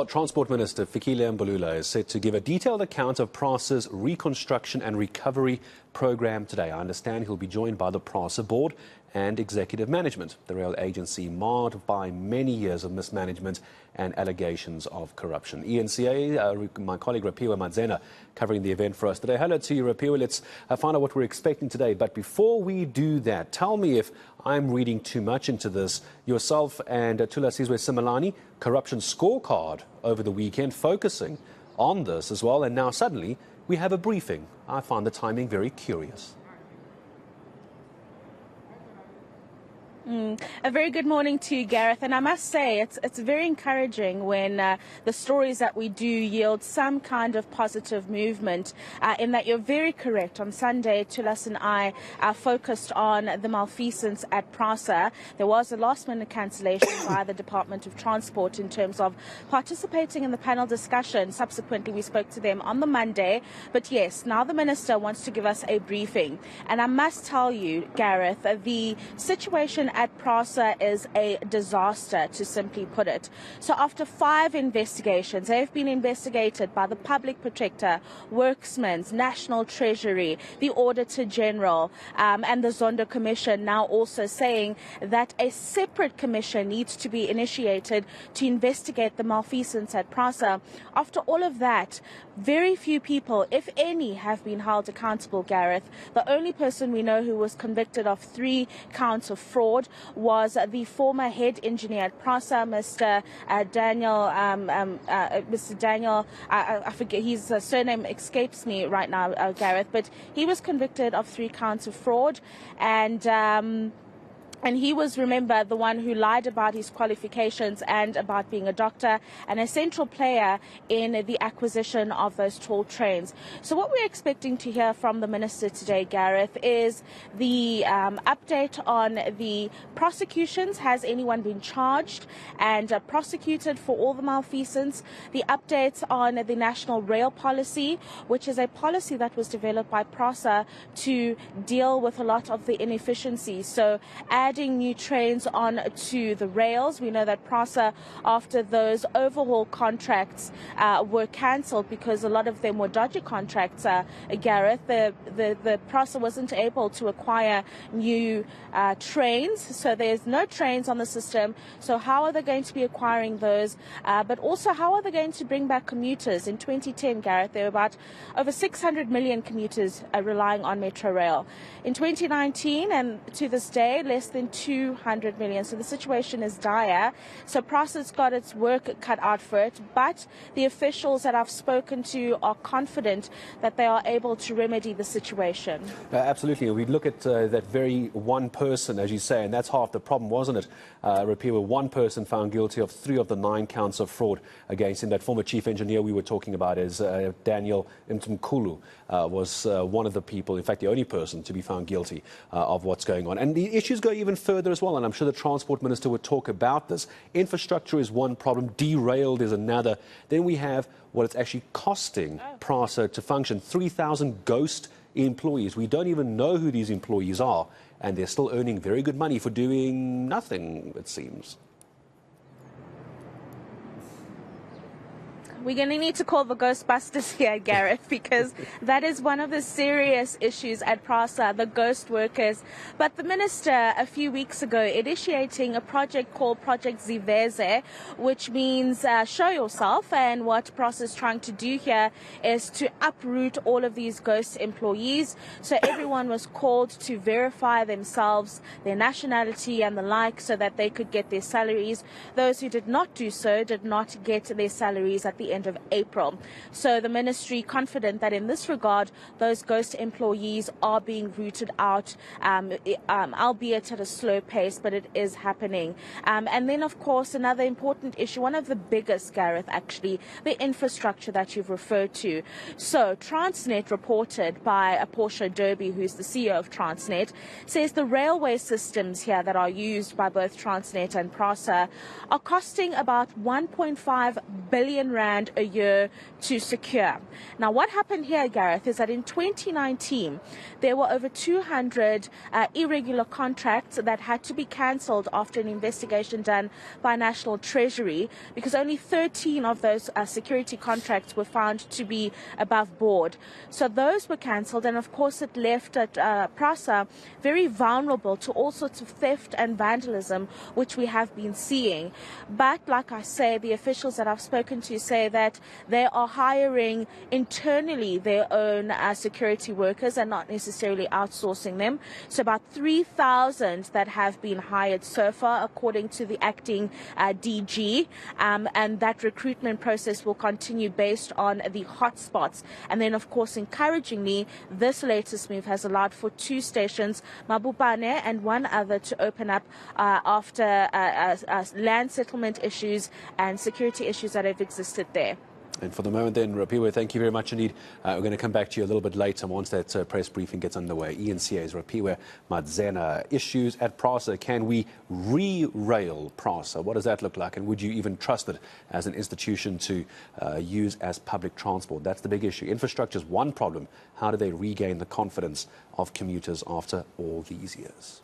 Transport Minister Fikile Mbalula is set to give a detailed account of Prasa's reconstruction and recovery program today. I understand he'll be joined by the Prasa board and executive management, the rail agency marred by many years of mismanagement and allegations of corruption. eNCA, my colleague Rofhiwa Madzena, covering the event for us today. Hello to you, Rofhiwa. Let's find out what we're expecting today. But before we do that, tell me if I'm reading too much into this. Yourself and Tulasizwe Simelane, corruption scorecard over the weekend, focusing on this as well. And now suddenly we have a briefing. I find the timing very curious. A very good morning to you, Gareth. And I must say, it's very encouraging when the stories that we do yield some kind of positive movement, in that you're very correct. On Sunday, Tulas and I focused on the malfeasance at Prasa. There was a last-minute cancellation by the Department of Transport in terms of participating in the panel discussion. Subsequently, we spoke to them on the Monday. But yes, now the Minister wants to give us a briefing. And I must tell you, Gareth, the situation at Prasa is a disaster, to simply put it. So after 5 investigations, they've been investigated by the Public Protector, Worksmen's, National Treasury, the Auditor General, and the Zondo Commission, now also saying that a separate commission needs to be initiated to investigate the malfeasance at Prasa. After all of that, very few people, if any, have been held accountable, Gareth. The only person we know who was convicted of 3 counts of fraud was the former head engineer at Prasa, Mr. Daniel. I forget, his surname escapes me right now, Gareth, but he was convicted of 3 counts of fraud, and he was, remember, the one who lied about his qualifications and about being a doctor, and a central player in the acquisition of those toll trains. So what we're expecting to hear from the Minister today, Gareth, is the update on the prosecutions. Has anyone been charged and prosecuted for all the malfeasance? The updates on the National Rail Policy, which is a policy that was developed by Prasa to deal with a lot of the inefficiencies. So adding new trains on to the rails. We know that Prasa, after those overhaul contracts were cancelled because a lot of them were dodgy contracts, Gareth, the Prasa wasn't able to acquire new trains. So there's no trains on the system. So how are they going to be acquiring those? But also, how are they going to bring back commuters? In 2010, Gareth, there were about over 600 million commuters relying on Metro Rail. In 2019, and to this day, less than 200 million. So the situation is dire. So Prasa's got its work cut out for it, but the officials that I've spoken to are confident that they are able to remedy the situation. Absolutely. We look at that very one person, as you say, and that's half the problem, wasn't it? Rofhiwa, one person found guilty of 3 of the 9 counts of fraud against him. That former chief engineer we were talking about is Daniel Mtumkulu, was one of the people, in fact, the only person to be found guilty of what's going on. And the issues go even further as well, and I'm sure the Transport Minister would talk about this. Infrastructure is one problem, derailed is another. Then we have what it's actually costing Prasa to function. 3,000 ghost employees. We don't even know who these employees are, and they're still earning very good money for doing nothing, it seems. We're going to need to call the Ghostbusters here, Gareth, because that is one of the serious issues at Prasa, the ghost workers. But the Minister, a few weeks ago, initiating a project called Project Ziveze, which means show yourself. And what Prasa is trying to do here is to uproot all of these ghost employees. So everyone was called to verify themselves, their nationality and the like, so that they could get their salaries. Those who did not do so did not get their salaries at the end of April. So the ministry confident that in this regard, those ghost employees are being rooted out, albeit at a slow pace, but it is happening. And then, of course, another important issue, one of the biggest, Gareth, actually, the infrastructure that you've referred to. So Transnet, reported by Portia Derby, who's the CEO of Transnet, says the railway systems here that are used by both Transnet and Prasa are costing about 1.5 billion rand and a year to secure. Now, what happened here, Gareth, is that in 2019, there were over 200 irregular contracts that had to be cancelled after an investigation done by National Treasury, because only 13 of those security contracts were found to be above board. So those were cancelled, and of course it left Prasa very vulnerable to all sorts of theft and vandalism, which we have been seeing. But like I say, the officials that I've spoken to say that they are hiring internally their own security workers and not necessarily outsourcing them. So about 3,000 that have been hired so far, according to the acting DG, and that recruitment process will continue based on the hotspots. And then, of course, encouragingly, this latest move has allowed for 2 stations, Mabupane and one other, to open up after land settlement issues and security issues that have existed there. And for the moment then, Rofhiwa, thank you very much indeed. We're going to come back to you a little bit later once that press briefing gets underway. eNCA's Rofhiwa Madzena. Issues at Prasa. Can we re-rail Prasa? What does that look like? And would you even trust it as an institution to use as public transport? That's the big issue. Infrastructure is one problem. How do they regain the confidence of commuters after all these years?